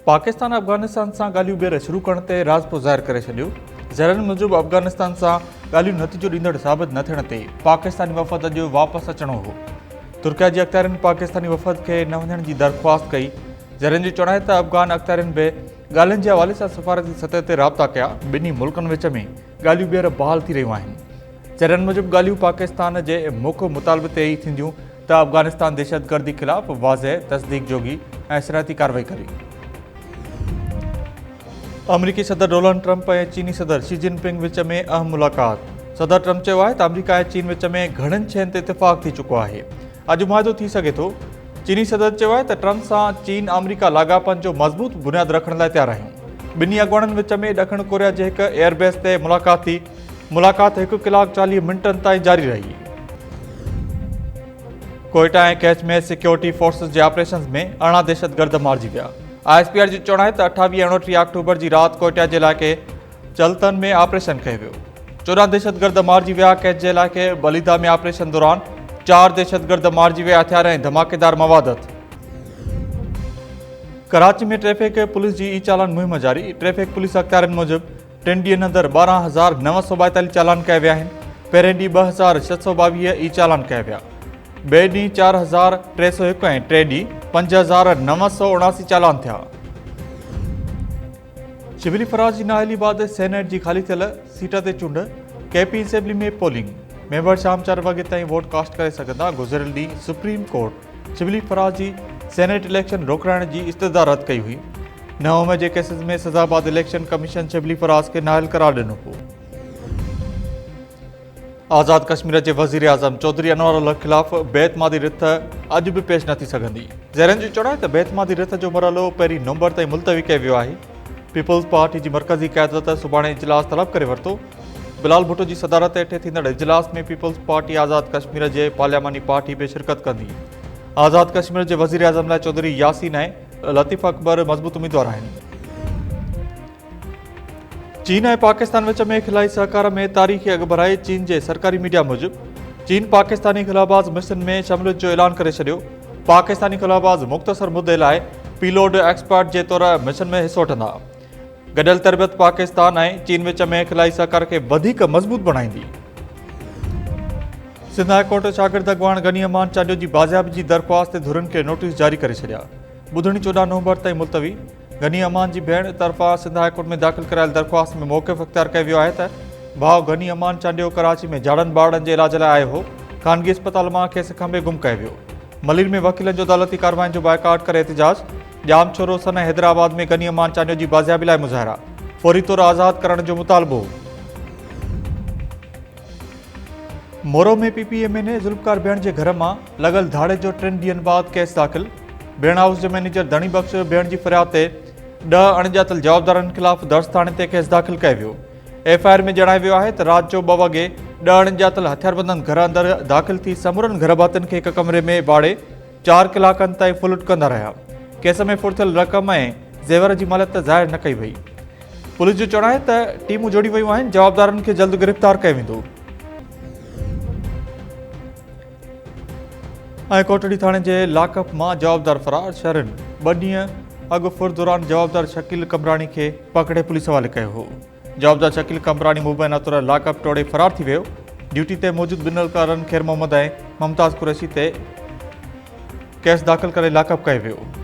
पाकिस्तान अफगानिस्तान से ॻाल्हियूं ॿीहर शुरू करण ते राज़पो ज़ाहिर करे छॾियो। ज़रनि मूजिबि अफगानिस्तान सां ॻाल्हियूं नतीजो ॾींदड़ साबित न थियण ते पाकिस्तानी वफ़द अॼु वापसि अचणो हो। तुर्किया जे अख़्तियारनि पाकिस्तानी वफ़द खे न वञण जी दरख़्वास्त कई। ज़रनि जो चवणु आहे त अफ़गान अख़्तियारनि बि ॻाल्हियुनि जे हवाले सां सफ़ारती सतह ते राब्ता कया। ॿिन्ही मुल्कनि विच में ॻाल्हियूं ॿीहर बहाल थी रहियूं आहिनि। ज़रनि मूजिबि ॻाल्हियूं पाकिस्तान जे मुख्य मुतालबे ते ई थींदियूं त अफगानिस्तान दहशतगर्दी ख़िलाफ़ वाज़ह तस्दीक जोगी ऐं सिराती कार्रवाई करे। अमरीकी सदर डोनाल्ड ट्रंप ऐं चीनी सदर शी जिनपिंग विच में अहम मुलाक़ात। सदर ट्रंप चयो आहे त अमरीका ऐं चीन विच में घणनि शयुनि ते इतफ़ाक़ थी चुको आहे। अॼु मुआहिदो थी सघे थो। चीनी सदर चयो आहे त ट्रंप सां चीन अमरीका लाॻापनि जो मज़बूत बुनियाद रखण लाइ तयारु आहियूं। ॿिन्ही अॻुवाणनि विच में ॾखण कोरिया जे हिकु एयरबेस ते मुलाक़ात थी। मुलाक़ात 1 कलाक 40 मिंटनि ताईं जारी रही। कोयटा ऐं कैच में सिक्योरिटी फोर्सेस जे ऑपरेशन में 18 दहशतगर्द मारिजी विया। ISPR जो चवणु आहे त 28 ऐं 29 अक्टूबर जी राति कोयटा जे इलाइक़े चलतन में ऑपरेशन कयो वियो। 14 दहशतगर्द मारिजी विया। कैच जे इलाइक़े बलीदा में ऑपरेशन दौरान 4 दहशतगर्द मारिजी विया। हथियार ऐं धमाकेदार मवादत। कराची में ट्रैफिक पुलिस जी ई चालान मुहिम जारी। ट्रैफिक पुलिस अख़्तियारनि मूजिबि 3 ॾींहनि अंदरि 12,942 चालान कया विया आहिनि। पहिरें ॾींहुं 2,622 ई चालान कया विया। ॿिए ॾींहुं 4,301 ऐं टे ॾींहुं 5,979 चालान थिया। शिबली फराज जी नाअहली बाद सेनेट जी ख़ाली थियल सीट ते चूंड। KP असेंबली में पोलिंग। मेंबर शाम 4 वॻे ताईं वोट कास्ट करे सघंदा। गुज़िरियल ॾींहुं सुप्रीम कोर्ट शिबली फराज जी सेनेट इलेक्शन रोकाइण जी इस्तदा रद्द कई हुई। 9 मई जे केसिस में सज़ा बाद इलेक्शन कमीशन शिबली फराज खे नाअहल करार ॾिनो हो। आज़ाद कश्मीर जे वज़ीर आज़म चौधरी अनवर उल ख़िलाफ़ बेतमादी रिथ अॼु बि पेश न थी सघंदी। ज़रनि जो चवणु आहे त बेतमादी रिथ जो मरहलो पहिरीं नवंबर ताईं मुलतवी कयो वियो आहे। पीपल्स पार्टी जी मरकज़ी क़यादत सुभाणे इजलास तलब करे वरितो। बिलाल भुट्टो जी सदारत हेठि थींदड़ इजलास में पीपल्स पार्टी आज़ाद कश्मीर जे पार्लियामानी पार्टी बि शिरकत कंदी। आज़ाद कश्मीर जे वज़ीर आज़म लाइ चौधरी यासीन ऐं लतीफ़ अकबर मज़बूत उम्मीदवार आहिनि। चीन ऐं पाकिस्तान विच में खिलाई सहकार में तारीख़ी अॻु बढ़ाए। चीन जे सरकारी मीडिया मूजिबि चीन पाकिस्तानी ख़िलाबाज़ मिशन में शमूलियत जो ऐलान करे छॾियो। पाकिस्तानी ख़िलाबाज़ मुख़्तसर मुदे लाइ पीलोड एक्सपर्ट जे तौर मिशन में हिसो वठंदा। गॾियल तरबियत पाकिस्तान ऐं चीन विच में खिलाई सहकार खे वधीक मज़बूत बणाईंदी। सिंध हाई कोर्ट शागिर्द अॻुवाण गनी अमान चांडियो जी बाज़ियाबी जी दरख़्वास्त ते धुरनि खे नोटिस जारी करे छॾिया। ॿुधणी 14 नवंबर ताईं मुलतवी। गनी अमान जी भेण तरफ़ां सिंध हाई कोर्ट में दाख़िल करायल दरख़्वास्त में मौक़िफ़ अख़्तियार कयो वियो आहे त भाउ गनी अमान चांडियो कराची में झाड़नि ॿारनि जे इलाज लाइ आयो हो। ख़ानगी अस्पताल मां खेसि खंभे गुम कयो वियो। मलिर में वकीलनि जो अदालती कार्रवाइनि जो बाइकाट करे एहतिजाज। जाम छोरो सन हैदराबाद में गनी अमान चांडियो जी बाज़ियाबी लाइ मुज़ाहिरा। फौरी तौर आज़ादु करण जो मुतालबो। मोरो में PPM ने ज़ुल्फ़कार भेण जे घर मां लॻल धाड़े जो 3 ॾींहनि बाद केस दाख़िल। भेण हाउस जे मैनेजर धणी बख़्श भेण जी फ़रियाद ते 10 अणॼातल जवाबदारनि ख़िलाफ़ दर्ज थाणे ते केस दाख़िल कयो वियो। FIR में जणायो वियो आहे त राति जो 2 वॻे 10 अणॼातल हथियारबंदनि घर अंदरि दाख़िल थी समूरनि घर भातियुनि खे हिक कमरे में बाड़े 4 कलाकनि ताईं फुलुट कंदा रहिया। केस में फुर्थियल रक़म ऐं ज़ेवर जी मालियत ज़ाहिर न कई वई। पुलिस जो चवणु आहे त टीमूं जोड़ी वयूं आहिनि। जवाबदारनि खे जल्द गिरफ़्तार कयो वेंदो। ऐं कोटड़ी थाणे जे लाकअप मां जवाबदार फरार। शहरनि 2 ॾींहं अॻु फुर दौरान जवाबदार शकील कमराणी खे पकड़े पुलिस हवाले कयो हो। जवाबदार शकील कमराणी मुबैना तौर लाकअप तोड़े फरार थी वियो। ड्यूटी ते मौजूदु बिनलकारनि खैर मोहम्मद ऐं मुमताज़ कुरैशी ते केस दाख़िल करे लाकअप कयो वियो।